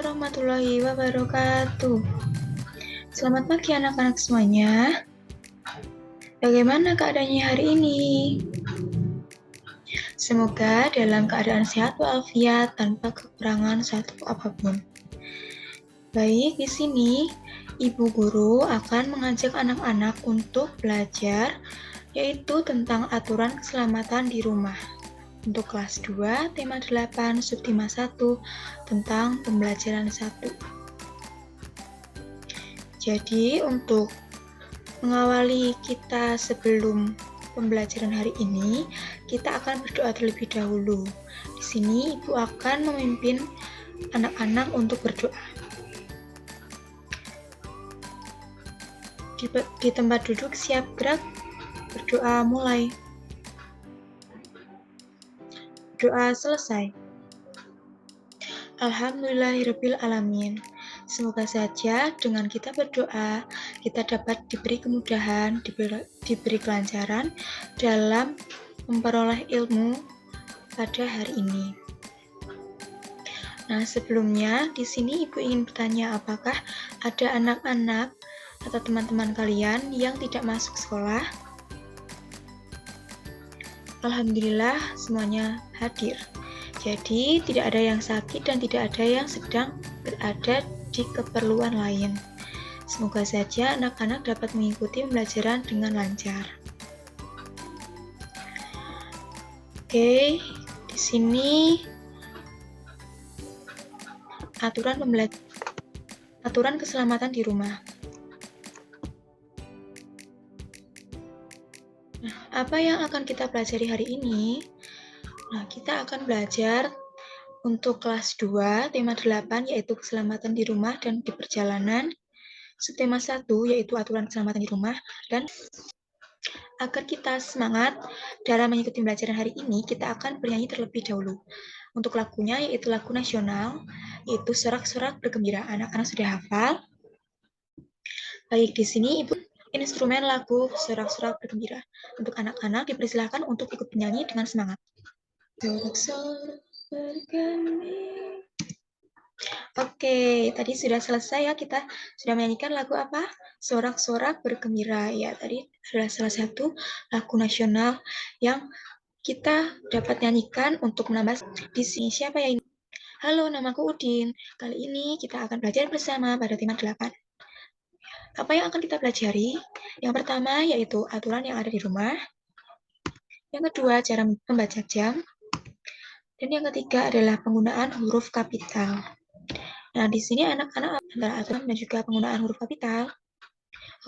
warahmatullahi wabarakatuh. Selamat pagi anak-anak semuanya. Bagaimana keadaannya hari ini? Semoga dalam keadaan sehat walafiat tanpa kekurangan satu apapun. Baik, di sini Ibu Guru akan mengajak anak-anak untuk belajar yaitu tentang aturan keselamatan di rumah. Untuk kelas 2, tema 8, subtema 1, tentang pembelajaran 1. Jadi, untuk mengawali kita sebelum pembelajaran hari ini, kita akan berdoa terlebih dahulu. Di sini, Ibu akan memimpin anak-anak untuk berdoa. Di tempat duduk siap gerak, berdoa mulai. Doa selesai. Alhamdulillahirabbil alamin. Semoga saja dengan kita berdoa, kita dapat diberi kemudahan, diberi kelancaran dalam memperoleh ilmu pada hari ini. Nah, sebelumnya di sini Ibu ingin bertanya, apakah ada anak-anak atau teman-teman kalian yang tidak masuk sekolah? Alhamdulillah semuanya hadir. Jadi tidak ada yang sakit dan tidak ada yang sedang berada di keperluan lain. Semoga saja anak-anak dapat mengikuti pembelajaran dengan lancar. Oke, di sini aturan keselamatan di rumah. Nah, apa yang akan kita pelajari hari ini? Nah, kita akan belajar untuk kelas 2, tema 8, yaitu keselamatan di rumah dan di perjalanan. Subtema 1, yaitu aturan keselamatan di rumah. Dan agar kita semangat dalam mengikuti pembelajaran hari ini, kita akan bernyanyi terlebih dahulu. Untuk lagunya, yaitu lagu nasional, yaitu Sorak-Sorak Bergembira. Anak-anak sudah hafal? Baik, di sini Ibu instrumen lagu Sorak-Sorak Bergembira. Untuk anak-anak dipersilahkan untuk ikut menyanyi dengan semangat. Sorak-sorak bergembira. Oke, tadi sudah selesai ya, kita sudah menyanyikan lagu apa? Sorak-Sorak Bergembira. Ya, tadi adalah salah satu lagu nasional yang kita dapat nyanyikan untuk menambah di sini. Siapa ya ini? Halo, namaku Udin. Kali ini kita akan belajar bersama pada tema 8. Apa yang akan kita pelajari? Yang pertama yaitu aturan yang ada di rumah. Yang kedua, cara membaca jam. Dan yang ketiga adalah penggunaan huruf kapital. Nah, di sini anak-anak antara aturan dan juga penggunaan huruf kapital.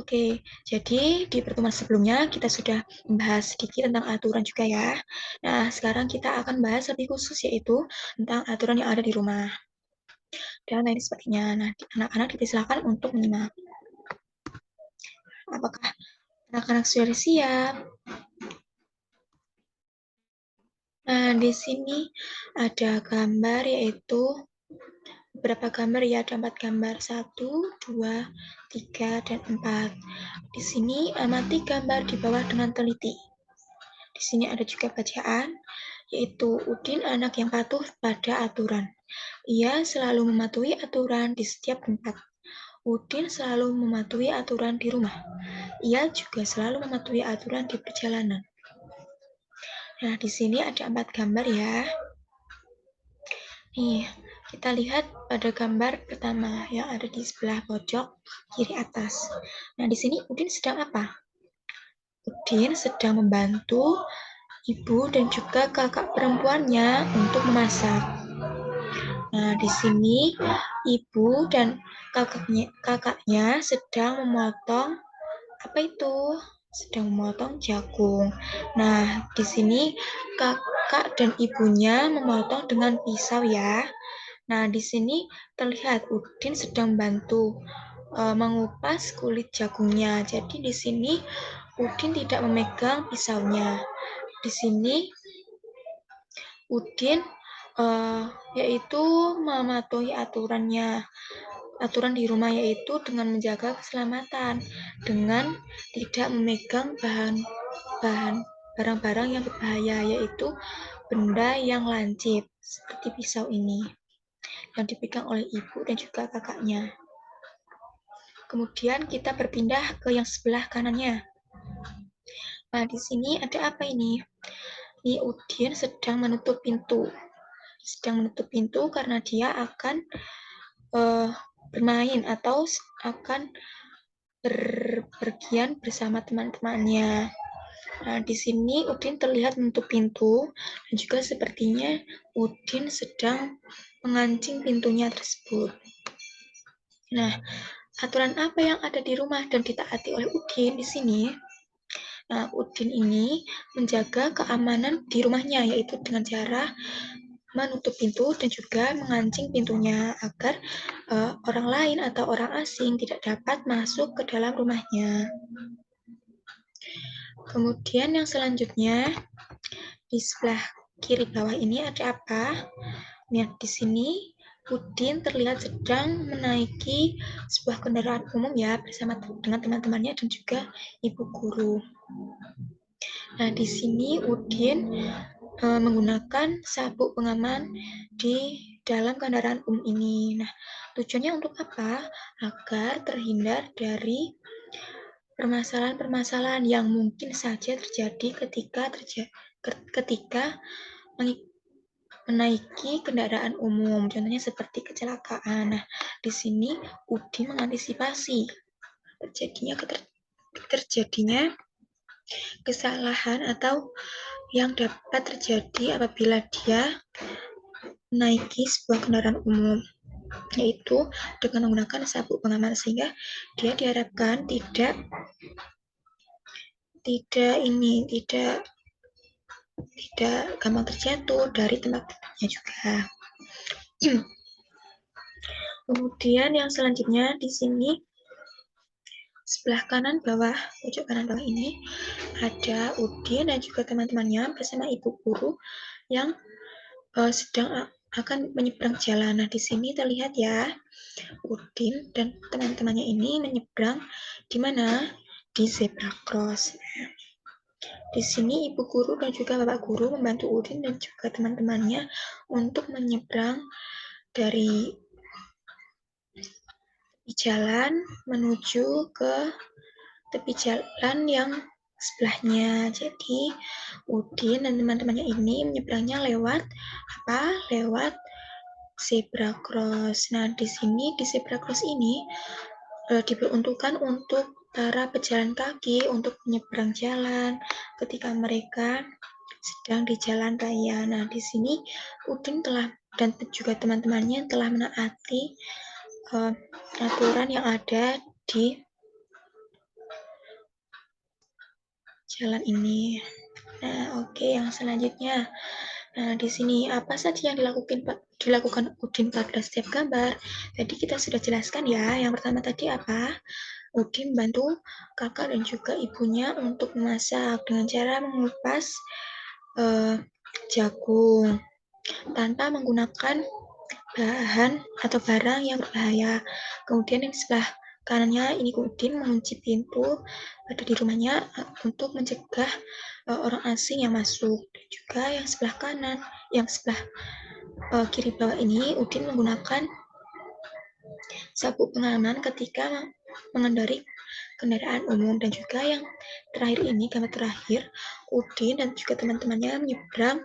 Oke, jadi di pertemuan sebelumnya kita sudah membahas sedikit tentang aturan juga ya. Nah, sekarang kita akan bahas lebih khusus yaitu tentang aturan yang ada di rumah. Dan lain sebagainya. Nah, anak-anak dipersilakan untuk menyimak. Apakah anak-anak sudah siap? Nah, di sini ada gambar yaitu beberapa gambar ya, ada 4 gambar, 1, 2, 3, dan 4. Di sini amati gambar di bawah dengan teliti. Di sini ada juga bacaan, yaitu Udin anak yang patuh pada aturan. Ia selalu mematuhi aturan di setiap tempat. Udin selalu mematuhi aturan di rumah. Ia juga selalu mematuhi aturan di perjalanan. Nah, di sini ada 4 gambar ya. Nih, kita lihat pada gambar pertama yang ada di sebelah pojok kiri atas. Nah, di sini Udin sedang apa? Udin sedang membantu ibu dan juga kakak perempuannya untuk memasak. Nah, di sini ibu dan kakaknya sedang memotong apa itu? Sedang memotong jagung. Nah, di sini kakak dan ibunya memotong dengan pisau ya. Nah, di sini terlihat Udin sedang bantu mengupas kulit jagungnya. Jadi di sini Udin tidak memegang pisaunya. Di sini Udin yaitu mematuhi aturan di rumah, yaitu dengan menjaga keselamatan, dengan tidak memegang barang-barang yang berbahaya, yaitu benda yang lancip seperti pisau ini. yang dipegang oleh ibu dan juga kakaknya. Kemudian kita berpindah ke yang sebelah kanannya. Nah, di sini ada apa ini? Ini Udin sedang menutup pintu. Sedang menutup pintu karena dia akan bermain atau akan berpergian bersama teman-temannya. Nah, di sini Udin terlihat menutup pintu dan juga sepertinya Udin sedang mengancing pintunya tersebut. Nah, aturan apa yang ada di rumah dan ditaati oleh Udin di sini? Nah, Udin ini menjaga keamanan di rumahnya, yaitu dengan cara menutup pintu dan juga mengancing pintunya agar orang lain atau orang asing tidak dapat masuk ke dalam rumahnya. Kemudian yang selanjutnya, di sebelah kiri bawah ini ada apa? Nah, di sini Udin terlihat sedang menaiki sebuah kendaraan umum ya bersama dengan teman-temannya dan juga ibu guru. Nah, di sini Udin menggunakan sabuk pengaman di dalam kendaraan umum ini. Nah, tujuannya untuk apa? Agar terhindar dari permasalahan-permasalahan yang mungkin saja terjadi ketika menaiki kendaraan umum, contohnya seperti kecelakaan. Nah, di sini Udin mengantisipasi terjadinya kesalahan atau yang dapat terjadi apabila dia menaiki sebuah kendaraan umum, yaitu dengan menggunakan sabuk pengaman, sehingga dia diharapkan tidak gampang terjatuh dari tempat-tempatnya juga. Kemudian yang selanjutnya di sini sebelah kanan bawah, pojok kanan bawah ini ada Udin dan juga teman-temannya bersama ibu guru yang sedang akan menyeberang jalan. Nah, di sini terlihat ya, Udin dan teman-temannya ini menyeberang di mana? Di zebra cross. Di sini ibu guru dan juga bapak guru membantu Udin dan juga teman-temannya untuk menyeberang dari jalan menuju ke tepi jalan yang sebelahnya. Jadi Udin dan teman-temannya ini menyeberangnya lewat apa? Lewat zebra cross. Nah, di sini di zebra cross ini diperuntukkan untuk para pejalan kaki untuk menyeberang jalan ketika mereka sedang di jalan raya. Nah, di sini Udin dan juga teman-temannya telah menaati aturan yang ada di jalan ini. Nah, oke, yang selanjutnya. Nah, di sini apa saja yang dilakukan Udin pada setiap gambar? Tadi kita sudah jelaskan ya. Yang pertama tadi apa? Udin bantu kakak dan juga ibunya untuk memasak dengan cara mengupas jagung tanpa menggunakan bahan atau barang yang berbahaya. Kemudian yang sebelah kanannya ini Udin mengunci pintu ada di rumahnya untuk mencegah orang asing yang masuk. Dan juga yang sebelah kanan, yang sebelah kiri bawah ini Udin menggunakan sabuk pengaman ketika mengendarai kendaraan umum. Dan juga yang terakhir ini, gambar terakhir, Udin dan juga teman-temannya menyeberang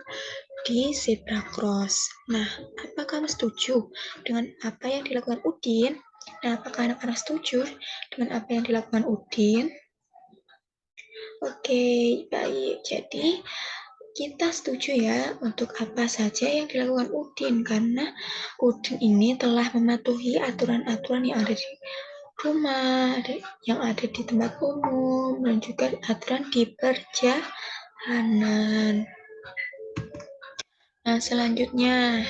di zebra cross. Nah, apakah kamu setuju dengan apa yang dilakukan Udin? Nah, apakah anak-anak setuju dengan apa yang dilakukan Udin? Oke, baik. Jadi, kita setuju ya untuk apa saja yang dilakukan Udin, karena Udin ini telah mematuhi aturan-aturan yang ada di rumah, yang ada di tempat umum, dan juga aturan di perjalanan. Nah, selanjutnya,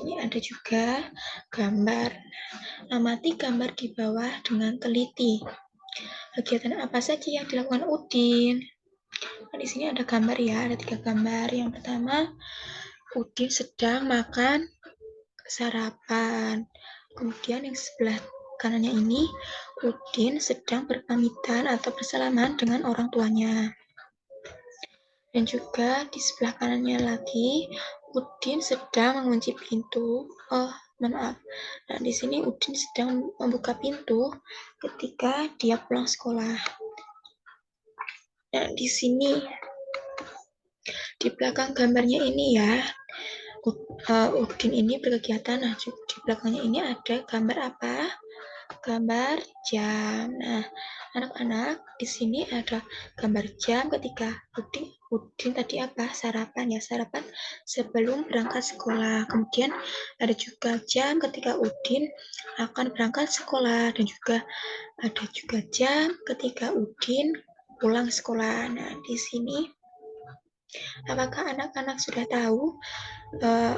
ini ada juga gambar. Amati gambar di bawah dengan teliti. Kegiatan apa saja yang dilakukan Udin? Nah, di sini ada gambar ya, ada 3 gambar. Yang pertama, Udin sedang makan sarapan. Kemudian yang sebelah kanannya ini, Udin sedang berpamitan atau bersalaman dengan orang tuanya. Dan juga di sebelah kanannya lagi, Udin sedang mengunci pintu. Maaf. Nah, di sini Udin sedang membuka pintu ketika dia pulang sekolah. Nah, di sini di belakang gambarnya ini ya, Udin ini berkegiatan. Nah, di belakangnya ini ada gambar apa? Gambar jam. Nah, anak-anak, di sini ada gambar jam ketika Udin tadi apa? Sarapan ya, sarapan sebelum berangkat sekolah. Kemudian ada juga jam ketika Udin akan berangkat sekolah, dan juga ada juga jam ketika Udin pulang sekolah. Nah, di sini apakah anak-anak sudah tahu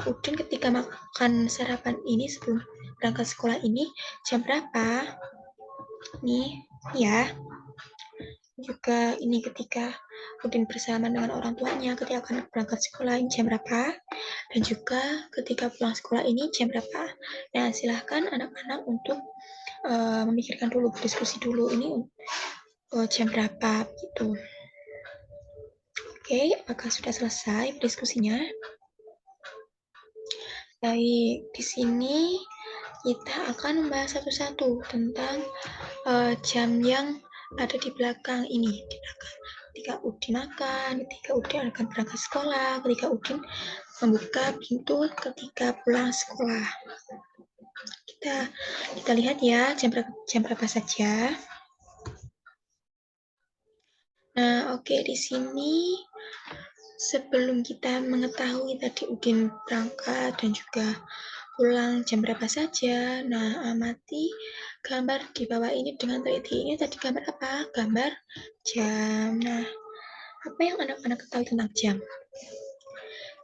Udin ketika makan sarapan ini sebelum berangkat sekolah ini jam berapa? Nih, ya. Juga ini ketika Udin bersama dengan orang tuanya ketika akan berangkat sekolah ini jam berapa? Dan juga ketika pulang sekolah ini jam berapa? Nah, silahkan anak-anak untuk memikirkan dulu, berdiskusi dulu ini jam berapa gitu. Oke, apakah sudah selesai diskusinya? Baik, di sini kita akan membahas satu-satu tentang jam yang ada di belakang ini. Di belakang. Ketika Udin makan, ketika Udin akan berangkat sekolah, ketika Udin membuka pintu ketika pulang sekolah. Kita lihat ya jam berapa saja. Nah, oke, di sini sebelum kita mengetahui tadi Udin berangkat dan juga pulang jam berapa saja, nah amati gambar di bawah ini dengan teliti. Ini tadi gambar apa? Gambar jam. Nah, apa yang anak-anak ketahui tentang jam?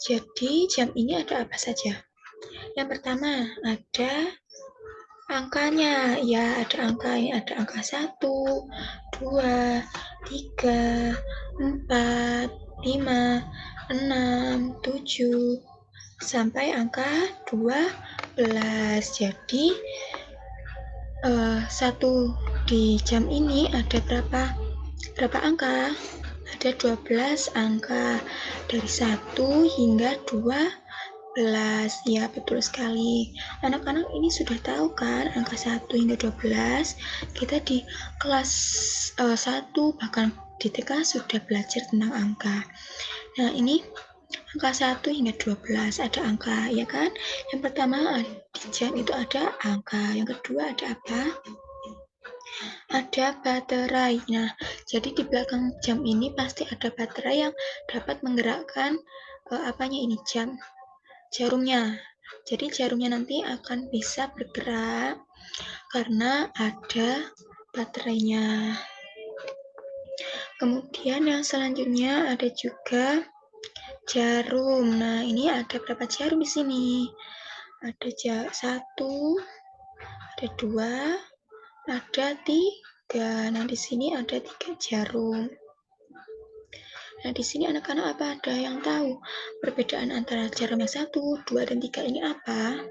Jadi, jam ini ada apa saja? Yang pertama, ada angkanya. Ya, ada angka. Ini ada angka 1, 2, 3, 4, 5, 6, 7, sampai angka 12. Jadi, satu di jam ini ada berapa angka? Ada 12 angka, dari 1 hingga 12. Ya, betul sekali. Anak-anak ini sudah tahu kan angka 1 hingga 12. Kita di kelas 1 bahkan di TK sudah belajar tentang angka. Nah, ini angka 1 hingga 12 ada angka, ya kan? Yang pertama di jam itu ada angka. Yang kedua ada apa? Ada baterai. Nah, jadi di belakang jam ini pasti ada baterai yang dapat menggerakkan apanya ini jarumnya. Jadi jarumnya nanti akan bisa bergerak karena ada baterainya. Kemudian yang selanjutnya ada juga jarum. Nah, ini ada berapa jarum di sini? Ada 1, ada 2, ada 3. Nah, di sini ada 3 jarum. Nah, di sini anak-anak apa ada yang tahu perbedaan antara jarum yang 1, 2, dan 3 ini apa?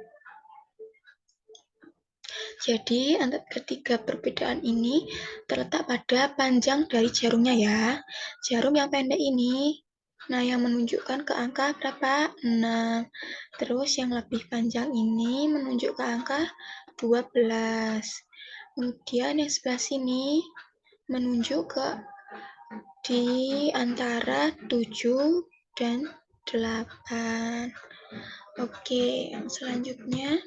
Jadi, ketiga perbedaan ini terletak pada panjang dari jarumnya ya. Jarum yang pendek ini, nah yang menunjukkan ke angka berapa? 6. Terus yang lebih panjang ini menunjuk ke angka 12. Kemudian yang sebelah sini menunjuk ke di antara 7 dan 8. Oke, yang selanjutnya.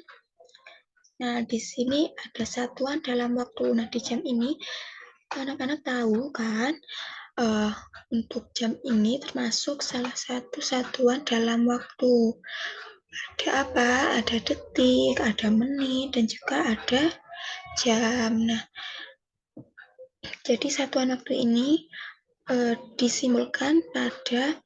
Nah, di sini ada satuan dalam waktu. Nah, di jam ini anak-anak tahu kan, untuk jam ini termasuk salah satu satuan dalam waktu. Ada apa? Ada detik, ada menit, dan juga ada jam. Nah, jadi satuan waktu ini disimbolkan pada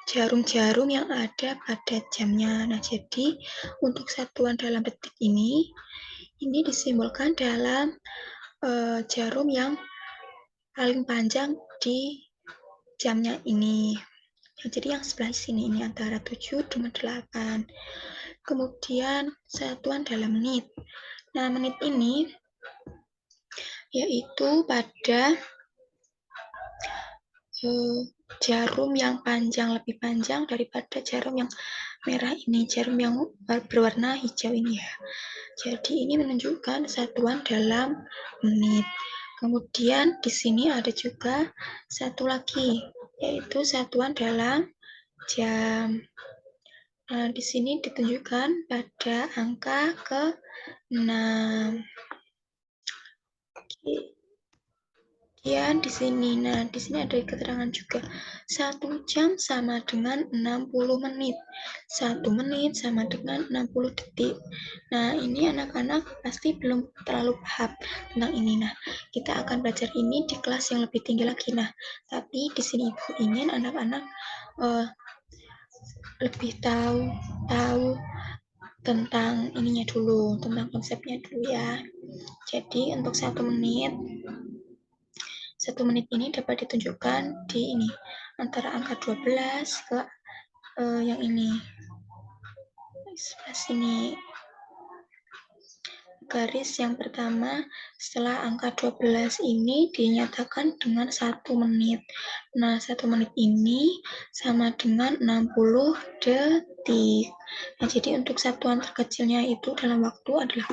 jarum-jarum yang ada pada jamnya. Nah, jadi untuk satuan dalam detik ini disimbolkan dalam jarum yang paling panjang di jamnya ini. Nah, jadi yang sebelah sini ini antara 7 dengan 8. Kemudian satuan dalam menit. Nah, menit ini yaitu pada jarum yang panjang, lebih panjang daripada jarum yang merah ini, jarum yang berwarna hijau ini ya. Jadi ini menunjukkan satuan dalam menit. Kemudian di sini ada juga satu lagi, yaitu satuan dalam jam. Nah, di sini ditunjukkan pada angka ke-6. Kemudian di sini, nah di sini ada keterangan juga 1 jam sama dengan 60 menit. 1 menit sama dengan 60 detik. Nah, ini anak-anak pasti belum terlalu paham tentang ini. Nah, kita akan belajar ini di kelas yang lebih tinggi lagi. Nah, tapi di sini Ibu ingin anak-anak lebih tahu tentang ininya dulu, tentang konsepnya dulu ya. Jadi untuk 1 menit ini dapat ditunjukkan di ini antara angka 12 ke yang ini sebelah sini. Garis yang pertama setelah angka 12 ini dinyatakan dengan 1 menit. Nah, 1 menit ini sama dengan 60 detik. Nah, jadi untuk satuan terkecilnya itu dalam waktu adalah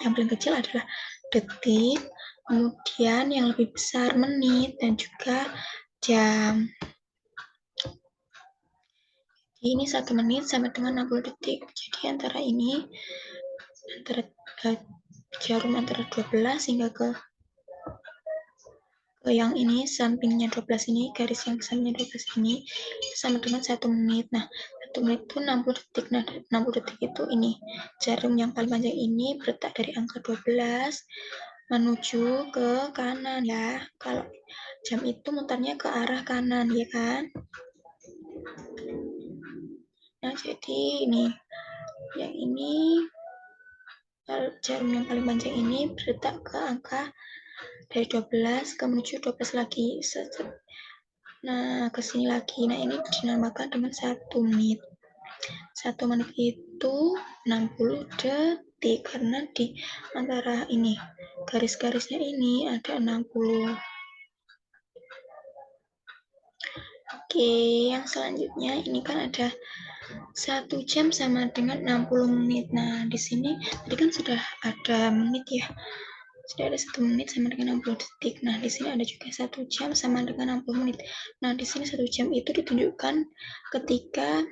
yang paling kecil adalah detik, kemudian yang lebih besar menit, dan juga jam. Ini 1 menit sama dengan 60 detik. Jadi antara ini, antara jarum antara 12 hingga ke yang ini, sampingnya 12 ini, garis yang sampingnya 12 ini, sama dengan 1 menit. Nah, 1 menit itu 60 detik. Nah, 60 detik itu ini, jarum yang paling panjang ini berletak dari angka 12 menuju ke kanan ya. Kalau jam itu mutarnya ke arah kanan, ya kan? Nah, jadi ini, yang ini, jarum yang paling panjang ini berletak ke angka dari 12 ke menuju 12 lagi. Nah, ke sini lagi. Nah, ini dinamakan dengan 1 menit. 1 menit itu 60 detik karena di antara ini garis-garisnya ini ada 60. Oke, yang selanjutnya ini kan ada 1 jam sama dengan 60 menit. Nah, di sini tadi kan sudah ada menit ya. Sudah ada 1 menit sama dengan 60 detik. Nah, di sini ada juga 1 jam sama dengan 60 menit. Nah, di sini 1 jam itu ditunjukkan ketika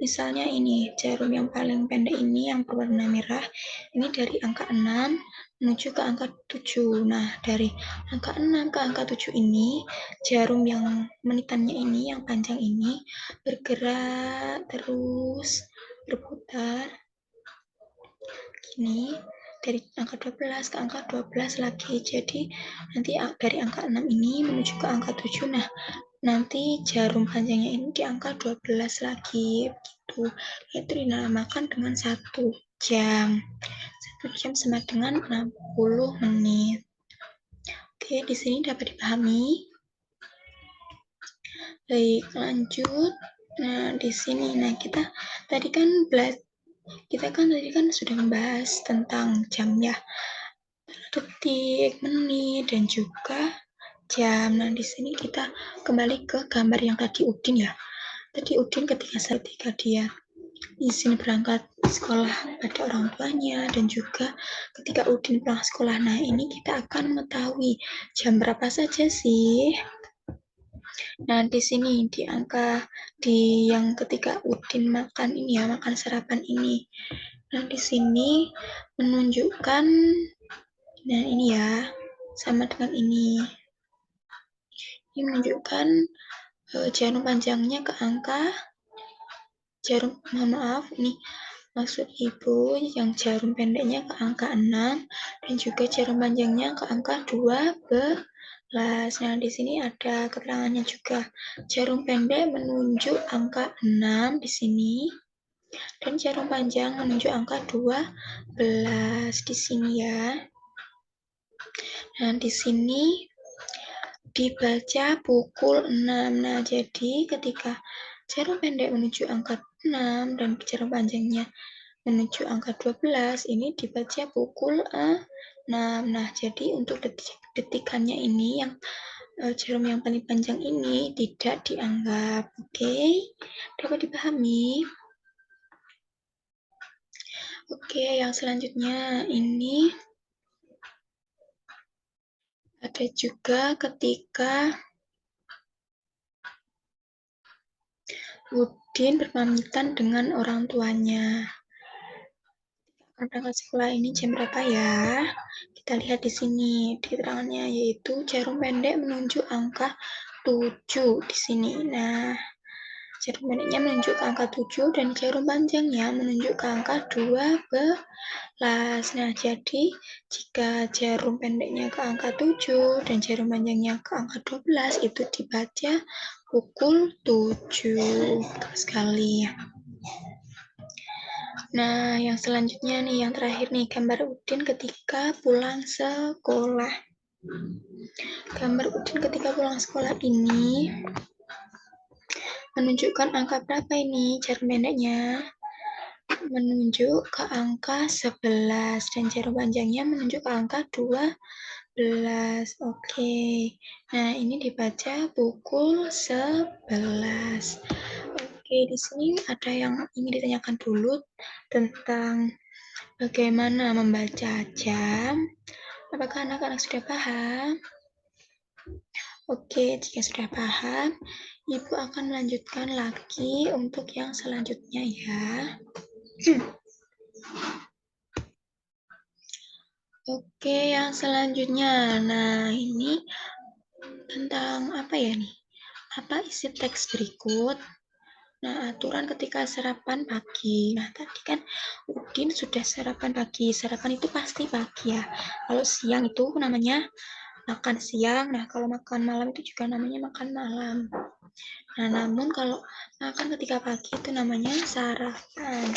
misalnya ini jarum yang paling pendek ini yang berwarna merah, ini dari angka 6 menuju ke angka 7. Nah, dari angka 6 ke angka 7 ini, jarum yang menitannya ini, yang panjang ini, bergerak terus berputar gini dari angka 12 ke angka 12 lagi. Jadi nanti dari angka 6 ini menuju ke angka 7. Nah, nanti jarum panjangnya ini di angka 12 lagi begitu. Itu dinamakan dengan 1 jam. 1 jam sama dengan 60 menit. Oke, di sini dapat dipahami. Baik, lanjut. Nah, di sini kita tadi kan sudah membahas tentang jam ya. Detik, menit, dan juga jam. Nah, di sini kita kembali ke gambar yang tadi Udin ya. Tadi Udin ketika dia izin berangkat sekolah pada orang tuanya, dan juga ketika Udin pulang sekolah. Nah, ini kita akan mengetahui jam berapa saja sih. Nah, di sini di yang ketika Udin makan ini ya, makan sarapan ini. Nah, di sini menunjukkan, nah ini ya, sama dengan ini. Ini menunjukkan jarum panjangnya ke angka mohon maaf, ini maksud Ibu yang jarum pendeknya ke angka 6 dan juga jarum panjangnya ke angka 12. Nah, di sini ada keterangannya juga. Jarum pendek menunjuk angka 6 di sini dan jarum panjang menunjuk angka 12 di sini ya. Nah, di sini dibaca pukul 6. Nah, jadi ketika jarum pendek menuju angka 6 dan jarum panjangnya menuju angka 12, ini dibaca pukul 6. Nah, jadi untuk detikannya ini yang jarum yang paling panjang ini tidak dianggap. Oke, dapat dipahami? Oke, yang selanjutnya ini ada juga ketika Udin berpamitan dengan orang tuanya. Berangkat sekolah ini jam berapa ya? Kita lihat di sini di keterangannya, yaitu jarum pendek menunjuk angka 7 di sini. Nah, jarum pendeknya menunjuk ke angka 7 dan jarum panjangnya menunjuk ke angka 12. Nah, jadi jika jarum pendeknya ke angka 7 dan jarum panjangnya ke angka 12 itu dibaca pukul 7. Betul sekali. Nah, yang selanjutnya nih, yang terakhir nih, gambar Udin ketika pulang sekolah. Gambar Udin ketika pulang sekolah ini menunjukkan angka berapa ini jarum pendeknya? Menunjuk ke angka 11 dan jarum panjangnya menunjuk ke angka 12. Oke. Nah, ini dibaca pukul 11. Oke, di sini ada yang ingin ditanyakan dulu tentang bagaimana membaca jam. Apakah anak-anak sudah paham? Oke, jika sudah paham, Ibu akan melanjutkan lagi untuk yang selanjutnya ya. Oke, yang selanjutnya. Nah, ini tentang apa ya nih? Apa isi teks berikut? Nah, aturan ketika sarapan pagi. Nah, tadi kan Udin sudah sarapan pagi. Sarapan itu pasti pagi ya. Kalau siang itu namanya makan siang. Nah, kalau makan malam itu juga namanya makan malam. Nah, namun kalau makan ketika pagi itu namanya sarapan.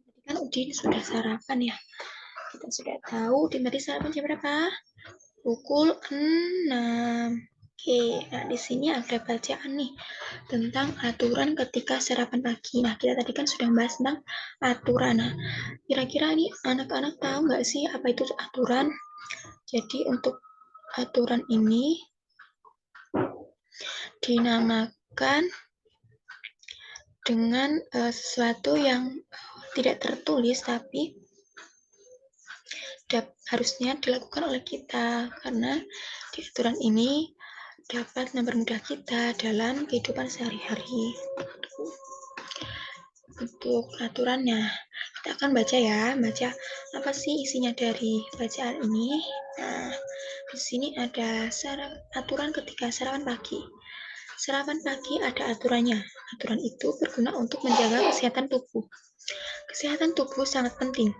Tadi kan Udin sudah sarapan ya. Kita sudah tahu Udin tadi sarapan jam berapa? Pukul 6. Oke, nah di sini ada bacaan nih tentang aturan ketika sarapan pagi. Nah, kita tadi kan sudah bahas tentang aturan. Nah, kira-kira nih anak-anak tahu nggak sih apa itu aturan? Jadi untuk aturan ini dinamakan dengan sesuatu yang tidak tertulis tapi harusnya dilakukan oleh kita karena di aturan ini dapat mempermudah kita dalam kehidupan sehari-hari. Untuk aturannya, kita akan baca ya, baca apa sih isinya dari bacaan ini. Nah, di sini ada aturan ketika sarapan pagi. Sarapan pagi ada aturannya. Aturan itu berguna untuk menjaga kesehatan tubuh. Kesehatan tubuh sangat penting.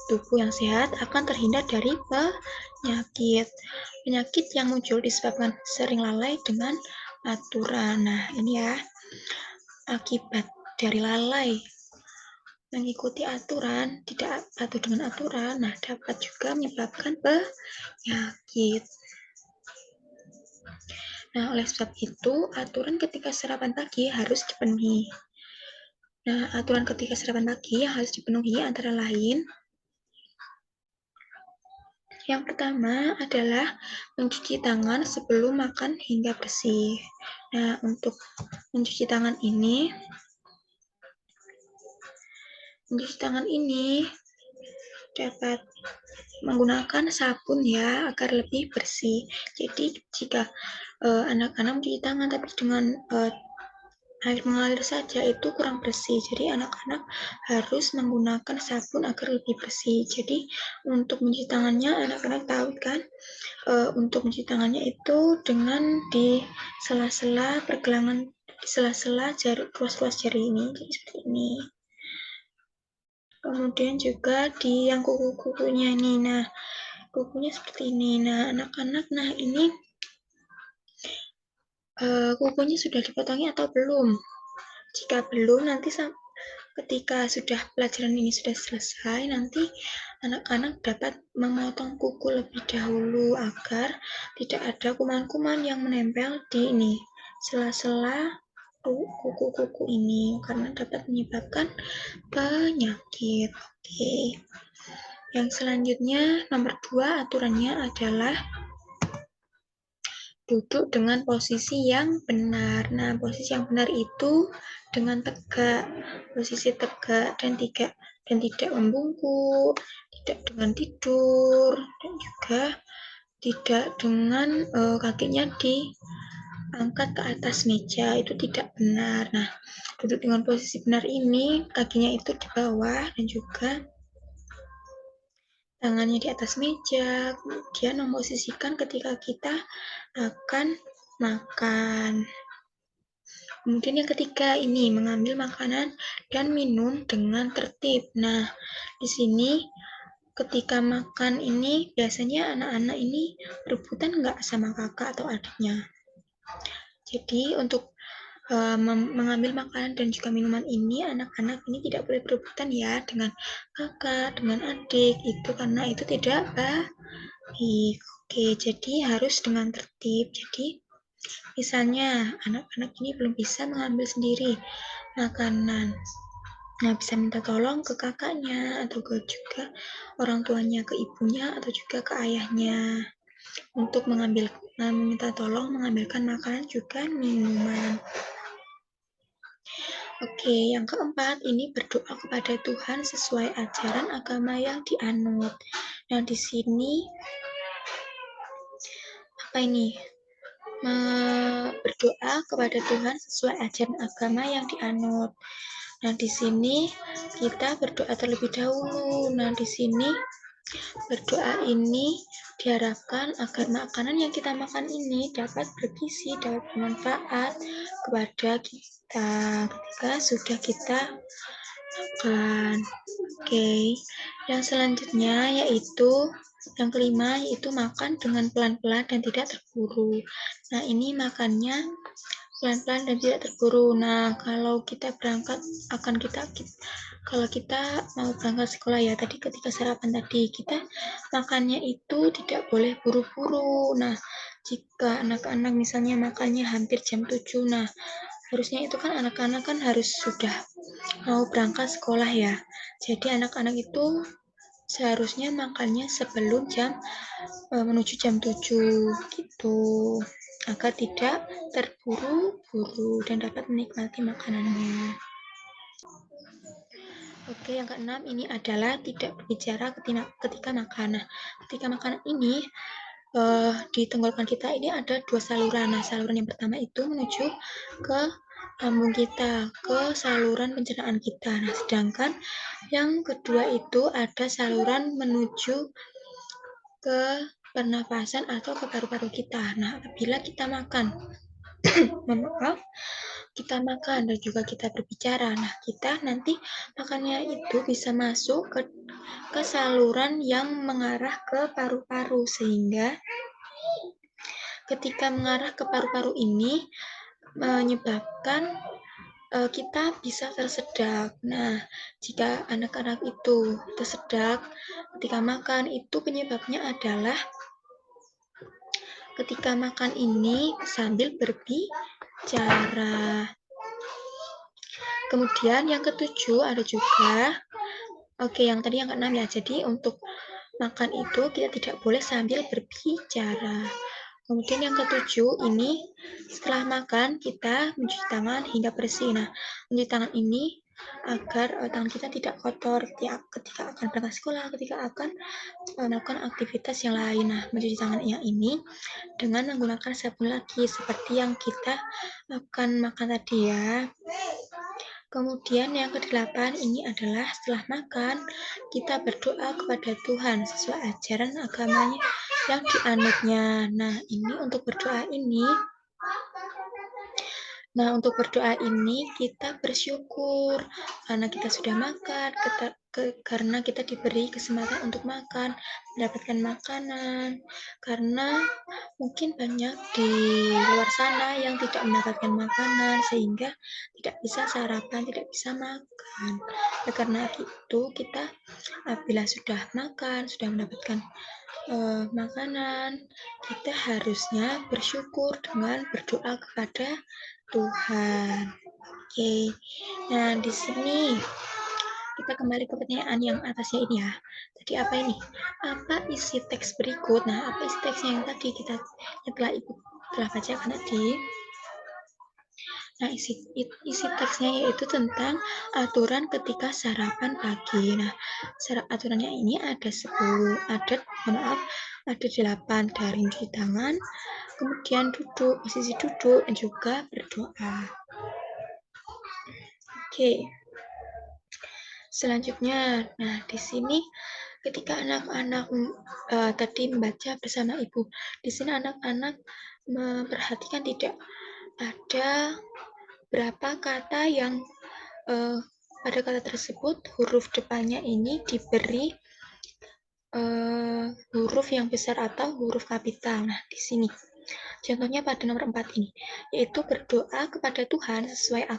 Tubuh yang sehat akan terhindar dari penyakit. Penyakit yang muncul disebabkan sering lalai dengan aturan. Nah, ini ya, akibat dari lalai mengikuti aturan, tidak patuh dengan aturan, nah dapat juga menyebabkan penyakit. Nah, oleh sebab itu, aturan ketika sarapan pagi harus dipenuhi. Nah, aturan ketika sarapan pagi yang harus dipenuhi antara lain, yang pertama adalah mencuci tangan sebelum makan hingga bersih. Nah, untuk mencuci tangan ini dapat menggunakan sabun ya agar lebih bersih. Jadi jika anak-anak mencuci tangan tapi dengan air mengalir saja itu kurang bersih. Jadi anak-anak harus menggunakan sabun agar lebih bersih. Jadi untuk mencuci tangannya anak-anak tahu kan untuk mencuci tangannya itu dengan di sela-sela pergelangan, di sela-sela ruas-ruas jari ini. Jadi seperti ini. Kemudian juga di yang kuku-kukunya ini. Nah, kukunya seperti ini. Nah, anak-anak, nah ini kukunya sudah dipotongi atau belum? Jika belum, nanti ketika sudah pelajaran ini sudah selesai, nanti anak-anak dapat memotong kuku lebih dahulu agar tidak ada kuman-kuman yang menempel di ini sela-sela kuku-kuku ini karena dapat menyebabkan penyakit. Oke. Yang selanjutnya nomor 2 aturannya adalah duduk dengan posisi yang benar. Nah, posisi yang benar itu dengan tegak, posisi tegak dan tidak membungkuk, tidak dengan tidur, dan juga tidak dengan kakinya diangkat ke atas meja, itu tidak benar. Nah, duduk dengan posisi benar ini, kakinya itu di bawah dan juga tangannya di atas meja, kemudian memposisikan ketika kita akan makan. Kemudian yang ketiga ini mengambil makanan dan minum dengan tertib. Nah, di sini ketika makan ini biasanya anak-anak ini rebutan nggak sama kakak atau adiknya. Jadi untuk mengambil makanan dan juga minuman ini, anak-anak ini tidak boleh berebutan ya dengan kakak, dengan adik, itu karena itu tidak baik. Oke, jadi harus dengan tertib. Jadi misalnya anak-anak ini belum bisa mengambil sendiri makanan. Nah, bisa minta tolong ke kakaknya atau juga orang tuanya, ke ibunya atau juga ke ayahnya untuk meminta tolong mengambilkan makanan juga minuman. Oke, yang keempat ini berdoa kepada Tuhan sesuai ajaran agama yang dianut. Nah, di sini apa ini? Berdoa kepada Tuhan sesuai ajaran agama yang dianut. Nah, di sini kita berdoa terlebih dahulu. Nah, di sini berdoa ini diharapkan agar makanan yang kita makan ini dapat bergizi, dapat bermanfaat kepada kita ketika sudah kita makan. Oke, yang selanjutnya yaitu yang kelima yaitu makan dengan pelan-pelan dan tidak terburu. Nah, ini makannya pelan-pelan dan tidak terburu. Nah, kalau kita mau berangkat sekolah ya, tadi ketika sarapan tadi, kita makannya itu tidak boleh buru-buru. Nah, jika anak-anak misalnya makannya hampir jam 7, nah, harusnya itu kan anak-anak kan harus sudah mau berangkat sekolah ya. Jadi anak-anak itu seharusnya makannya sebelum menuju jam 7 gitu, agar tidak terburu-buru dan dapat menikmati makanannya. Oke, yang keenam ini adalah tidak berbicara ketika makan. Nah, ketika makan ini di tenggorokan kita ini ada dua saluran. Nah, saluran yang pertama itu menuju ke lambung kita, ke saluran pencernaan kita. Nah, sedangkan yang kedua itu ada saluran menuju ke pernapasan atau ke paru-paru kita. Nah, apabila kita makan, maaf, kita makan dan juga kita berbicara. Nah, kita nanti makannya itu bisa masuk ke saluran yang mengarah ke paru-paru, sehingga ketika mengarah ke paru-paru ini menyebabkan kita bisa tersedak. Nah, jika anak-anak itu tersedak ketika makan, itu penyebabnya adalah ketika makan ini sambil berbicara. Kemudian yang ketujuh ada juga, yang tadi yang keenam ya. Jadi untuk makan itu kita tidak boleh sambil berbicara. Kemudian yang ketujuh ini, setelah makan kita mencuci tangan hingga bersih. Nah, mencuci tangan ini agar tangan kita tidak kotor ketika akan berangkat sekolah, ketika akan melakukan aktivitas yang lain. Nah, mencuci tangan yang ini dengan menggunakan sabun lagi seperti yang kita akan makan tadi ya. Kemudian yang kedelapan ini adalah setelah makan kita berdoa kepada Tuhan sesuai ajaran agamanya yang dianutnya. Nah, untuk berdoa ini kita bersyukur karena kita sudah makan, karena kita diberi kesempatan untuk makan, mendapatkan makanan. Karena mungkin banyak di luar sana yang tidak mendapatkan makanan sehingga tidak bisa sarapan, tidak bisa makan. Karena itu kita apabila sudah makan, sudah mendapatkan makanan, kita harusnya bersyukur dengan berdoa kepada Tuhan. Oke. Nah, di sini kita kembali ke pertanyaan yang atasnya ini ya. Tadi apa ini? Apa isi teks berikut? Nah, apa isi teksnya yang tadi kita telah telah bacakan tadi. Nah, isi teksnya yaitu tentang aturan ketika sarapan pagi. Nah, aturannya ini ada 10, ada 8 dari cuci tangan, kemudian duduk, posisi duduk, dan juga berdoa. Oke. Selanjutnya, nah di sini ketika anak-anak tadi membaca bersama ibu, di sini anak-anak memperhatikan tidak ada berapa kata yang pada kata tersebut huruf depannya ini diberi huruf yang besar atau huruf kapital. Nah, di sini contohnya pada nomor 4 ini, yaitu berdoa kepada Tuhan sesuai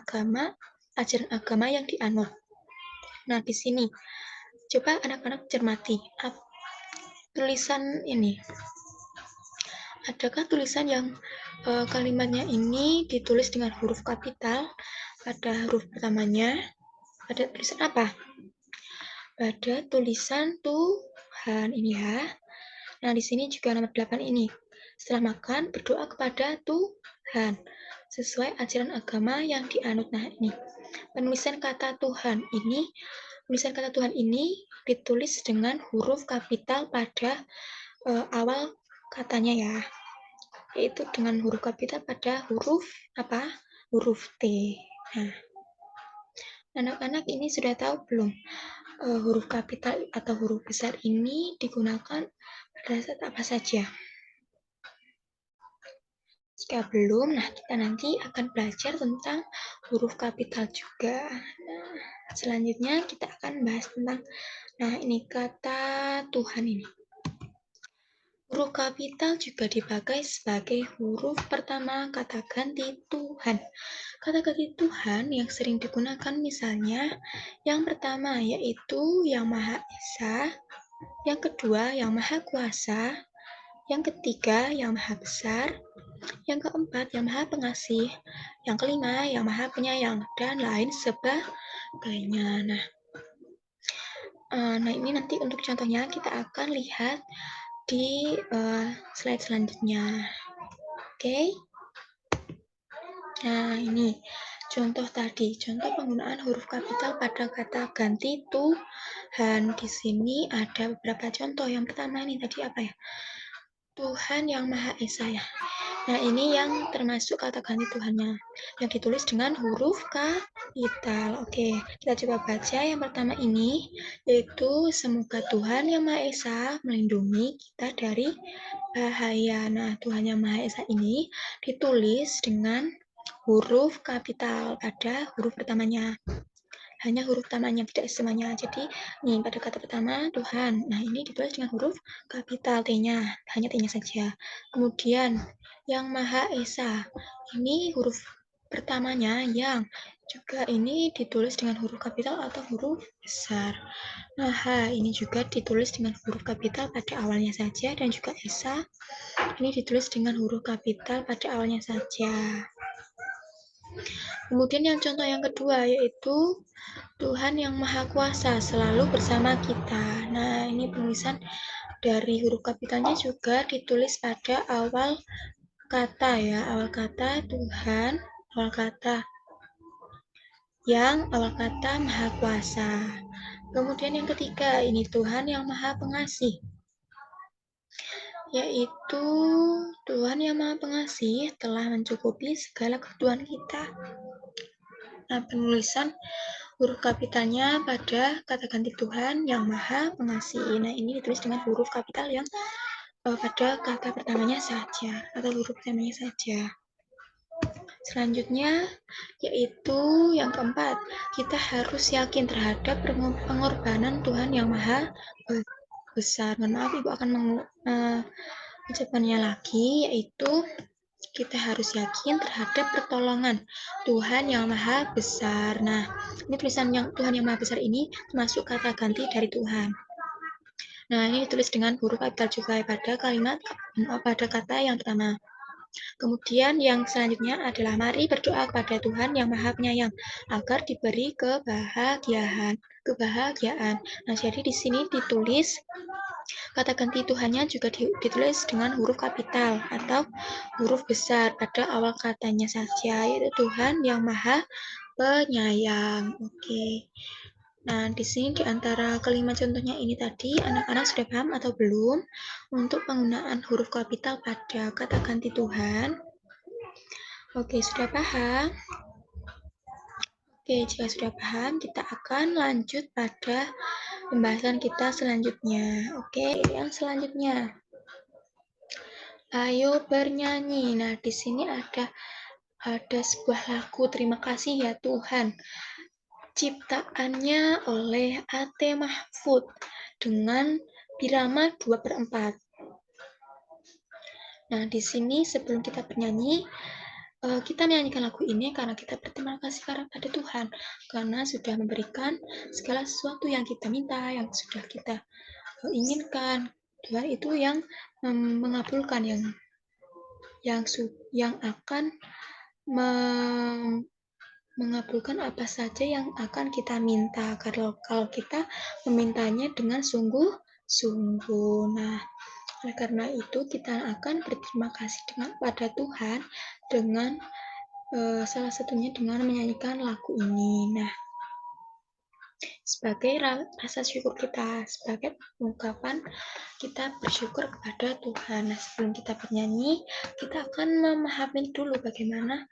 ajaran agama yang dianut. Nah, di sini coba anak-anak cermati tulisan ini. Adakah tulisan yang kalimatnya ini ditulis dengan huruf kapital pada huruf pertamanya? Pada tulisan apa? Pada tulisan Tuhan ini ya. Nah, di sini juga nomor 8 ini. Setelah makan, berdoa kepada Tuhan sesuai ajaran agama yang dianut. Nah, ini penulisan kata Tuhan ini ditulis dengan huruf kapital pada awal katanya ya, yaitu dengan huruf kapital pada huruf apa? Huruf T. Nah, anak-anak ini sudah tahu belum huruf kapital atau huruf besar ini digunakan pada saat apa saja? Jika belum, nah kita nanti akan belajar tentang huruf kapital juga. Nah, selanjutnya kita akan bahas tentang, nah ini kata Tuhan ini. Huruf kapital juga dipakai sebagai huruf pertama kata ganti Tuhan. Kata ganti Tuhan yang sering digunakan misalnya, yang pertama yaitu Yang Maha Esa, yang kedua Yang Maha Kuasa, yang ketiga Yang Maha Besar, yang keempat Yang Maha Pengasih, yang kelima Yang Maha Penyayang, dan lain sebagainya. Nah ini nanti untuk contohnya kita akan lihat di slide selanjutnya. Oke. Nah, ini contoh tadi, contoh penggunaan huruf kapital pada kata ganti Tuhan. Di sini ada beberapa contoh. Yang pertama ini tadi apa ya? Tuhan Yang Maha Esa ya. Nah, ini yang termasuk kata ganti Tuhannya, yang ditulis dengan huruf kapital. Oke, kita coba baca yang pertama ini, yaitu semoga Tuhan Yang Maha Esa melindungi kita dari bahaya. Nah, Tuhan Yang Maha Esa ini ditulis dengan huruf kapital pada huruf pertamanya. Hanya huruf pertamanya, tidak semuanya. Jadi, nih pada kata pertama, Tuhan. Nah, ini ditulis dengan huruf kapital T-nya, hanya T-nya saja. Kemudian, Yang Maha Esa. Ini huruf pertamanya yang juga ini ditulis dengan huruf kapital atau huruf besar. Maha ini juga ditulis dengan huruf kapital pada awalnya saja, dan juga Esa ini ditulis dengan huruf kapital pada awalnya saja. Kemudian yang contoh yang kedua yaitu Tuhan Yang Maha Kuasa selalu bersama kita. Nah, ini penulisan dari huruf kapitalnya juga ditulis pada awal kata ya, awal kata Tuhan, awal kata awal kata Maha Kuasa. Kemudian yang ketiga, ini Tuhan Yang Maha Pengasih, yaitu Tuhan Yang Maha Pengasih telah mencukupi segala kebutuhan kita. Nah, penulisan huruf kapitalnya pada kata ganti Tuhan Yang Maha Pengasih. Nah, ini ditulis dengan huruf kapital yang pada kata pertamanya saja, atau huruf pertamanya saja. Selanjutnya, yaitu yang keempat, kita harus yakin terhadap pengorbanan Tuhan Yang Maha Besar. Mohon maaf, Ibu akan mengucapkannya lagi, yaitu kita harus yakin terhadap pertolongan Tuhan Yang Maha Besar. Nah, ini tulisan yang Tuhan Yang Maha Besar ini termasuk kata ganti dari Tuhan. Nah, ini ditulis dengan huruf kapital juga pada pada kata yang pertama. Kemudian yang selanjutnya adalah mari berdoa kepada Tuhan Yang Maha Penyayang agar diberi kebahagiaan. Nah, jadi di sini ditulis Kata ganti Tuhannya juga ditulis dengan huruf kapital atau huruf besar pada awal katanya saja, yaitu Tuhan yang Maha Penyayang. Oke. Nah, di sini di antara kelima contohnya ini tadi, anak-anak sudah paham atau belum untuk penggunaan huruf kapital pada kata ganti Tuhan? Oke, sudah paham? Oke, jika sudah paham, kita akan lanjut pada pembahasan kita selanjutnya. Oke, yang selanjutnya. Ayo bernyanyi. Nah, di sini ada sebuah lagu Terima Kasih Ya Tuhan. Ciptaannya oleh A.T. Mahfud dengan birama 2/4. Nah, di sini sebelum kita bernyanyi, kita menyanyikan lagu ini karena kita berterima kasih pada Tuhan karena sudah memberikan segala sesuatu yang kita minta, yang sudah kita inginkan. Tuhan itu yang mengabulkan, yang akan mengabulkan apa saja yang akan kita minta kalau kita memintanya dengan sungguh-sungguh. Nah, oleh karena itu kita akan berterima kasih pada Tuhan dengan salah satunya dengan menyanyikan lagu ini. Nah, sebagai rasa syukur kita, sebagai ungkapan kita bersyukur kepada Tuhan. Nah, sebelum kita bernyanyi, kita akan memahami dulu bagaimana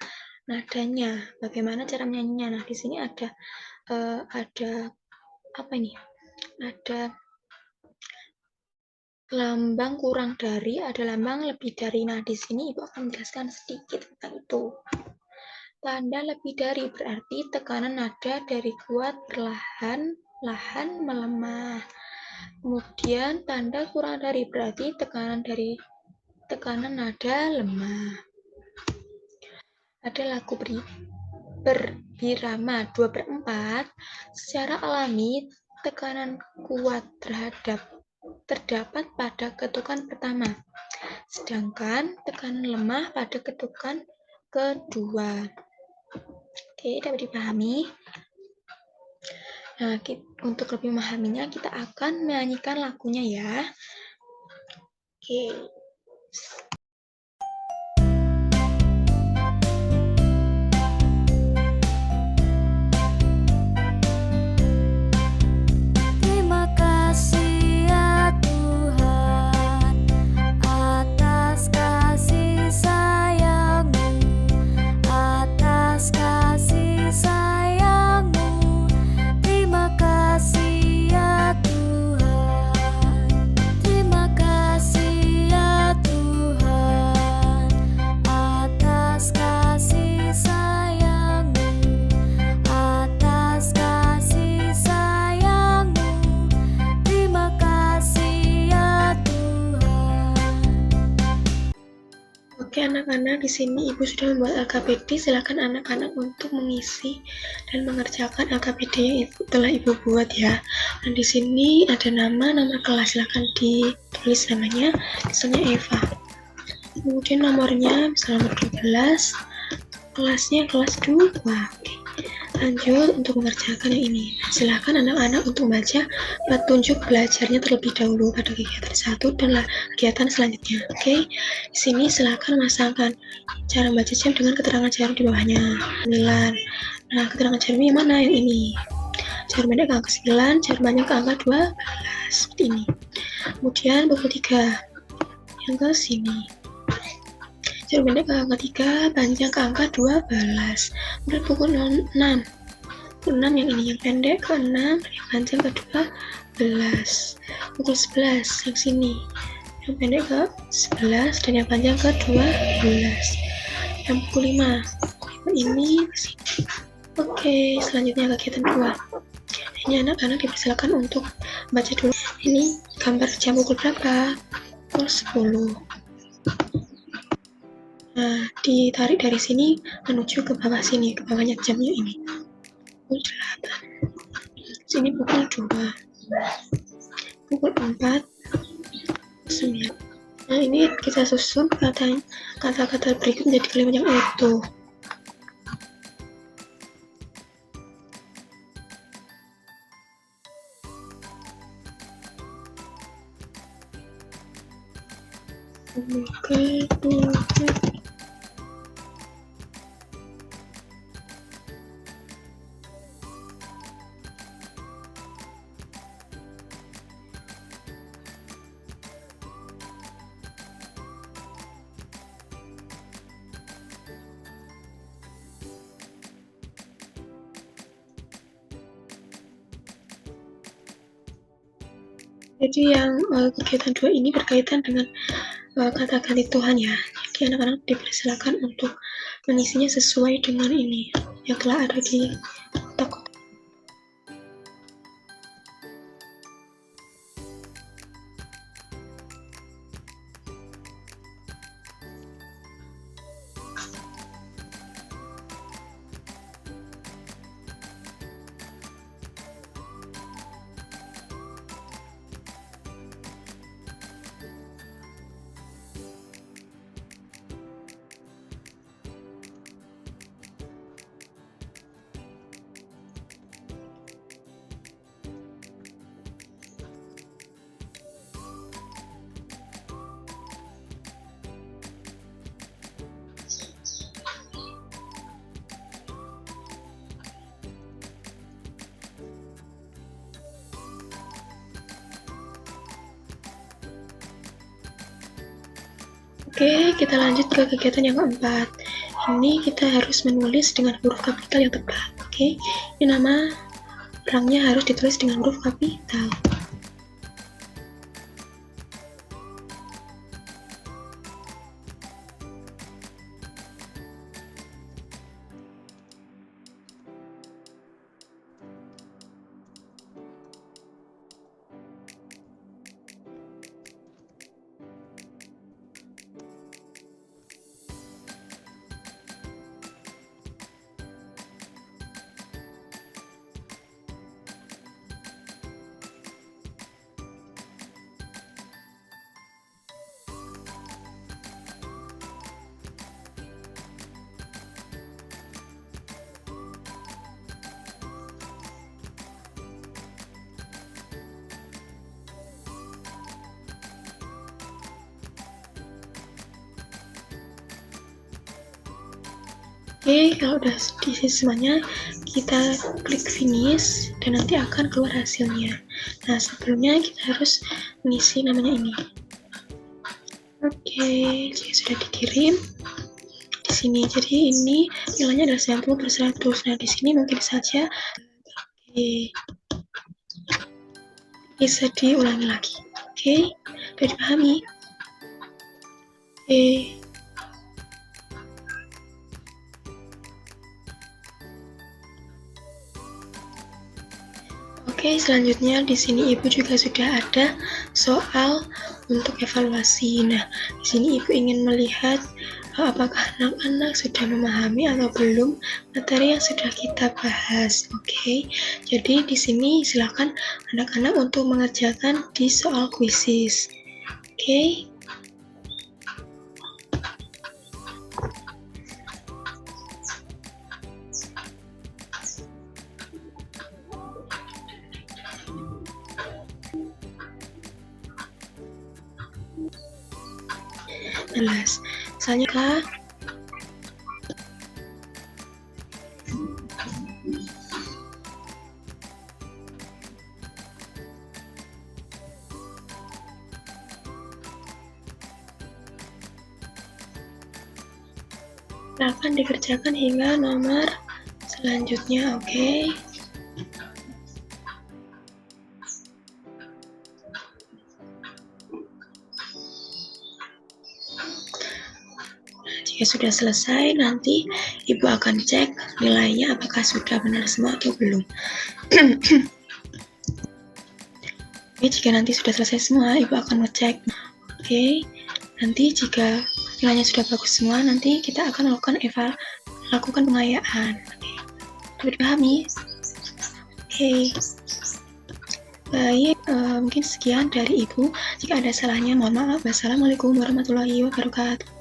nadanya, bagaimana cara menyanyinya. Nah, di sini ada apa ini? Ada lambang kurang dari, ada lambang lebih dari. Nah, di sini Ibu akan menjelaskan sedikit tentang itu. Tanda lebih dari berarti tekanan nada dari kuat perlahan melemah. Kemudian tanda kurang dari berarti tekanan nada lemah. Ada lagu berbirama 2/4. Secara alami tekanan kuat terdapat pada ketukan pertama, sedangkan tekanan lemah pada ketukan kedua. Oke, dapat dipahami? Nah, untuk lebih memahaminya, kita akan menyanyikan lagunya ya. Oke. Oke anak-anak, di sini Ibu sudah membuat LKPD. Silakan anak-anak untuk mengisi dan mengerjakan LKPD yang telah Ibu buat ya. Dan di sini ada nama kelas, silakan ditulis namanya, misalnya Eva. Kemudian nomornya, misalnya nomor 12, kelasnya kelas 2. Oke. Lanjut untuk mengerjakan yang ini. Silakan anak-anak untuk membaca petunjuk belajarnya terlebih dahulu pada kegiatan 1 dan kegiatan selanjutnya. Oke. Di sini silakan masangkan cara membaca jam dengan keterangan jarum di bawahnya. 9. Nah, keterangan jarumnya yang mana? Yang ini. Jarum pendek ke angka 9, jarum panjang ke angka 12. Seperti ini. Kemudian pukul 3. Yang ke sini. Jarum pendek ke angka 3, panjang ke angka 12. Kemudian pukul 6. Pukul 6 yang ini, yang pendek ke 6, yang panjang ke 12. Pukul 11 yang sini. Yang pendek ke 11 dan yang panjang ke 12. Yang pukul 5. Ini ke sini. Oke, selanjutnya kegiatan 2. Ini anak-anak dipersilakan untuk baca dulu. Ini gambar jam pukul berapa? Pukul 10. Nah, ditarik dari sini menuju ke bawah sini, ke bawahnya jamnya ini. Pukul 8. Sini pukul 2. Pukul 4. 9. Nah, ini kita susun kata-kata berikut menjadi kalimat yang utuh. Jadi yang kegiatan 2 ini berkaitan dengan kata ganti Tuhan ya. Jadi anak-anak dipersilakan untuk mengisinya sesuai dengan ini yang telah ada di kotak. Oke, kita lanjut ke kegiatan yang keempat. Ini kita harus menulis dengan huruf kapital yang tepat. Oke, ini nama orangnya harus ditulis dengan huruf kapital. Oke, kalau udah diisi semuanya, kita klik finish dan nanti akan keluar hasilnya. Nah, sebelumnya kita harus mengisi namanya ini. Oke, jika sudah dikirim di sini. Jadi ini nilainya adalah 90/100. Nah, di sini mungkin saja bisa diulangi lagi. Oke, sudah dipahami? Oke. Oke, selanjutnya di sini Ibu juga sudah ada soal untuk evaluasi. Nah, di sini Ibu ingin melihat apakah anak-anak sudah memahami atau belum materi yang sudah kita bahas. Oke, jadi di sini silakan anak-anak untuk mengerjakan di soal kuisis. Oke. Selanjutnya akan dikerjakan hingga nomor selanjutnya. Oke. Jika sudah selesai, nanti Ibu akan cek nilainya apakah sudah benar semua atau belum. Oke, jika nanti sudah selesai semua, Ibu akan ngecek. Oke, nanti jika nilainya sudah bagus semua, nanti kita akan lakukan pengayaan. Oke, dipahami? Oke. Baik, mungkin sekian dari Ibu. Jika ada salahnya, mohon maaf. Wassalamualaikum warahmatullahi wabarakatuh.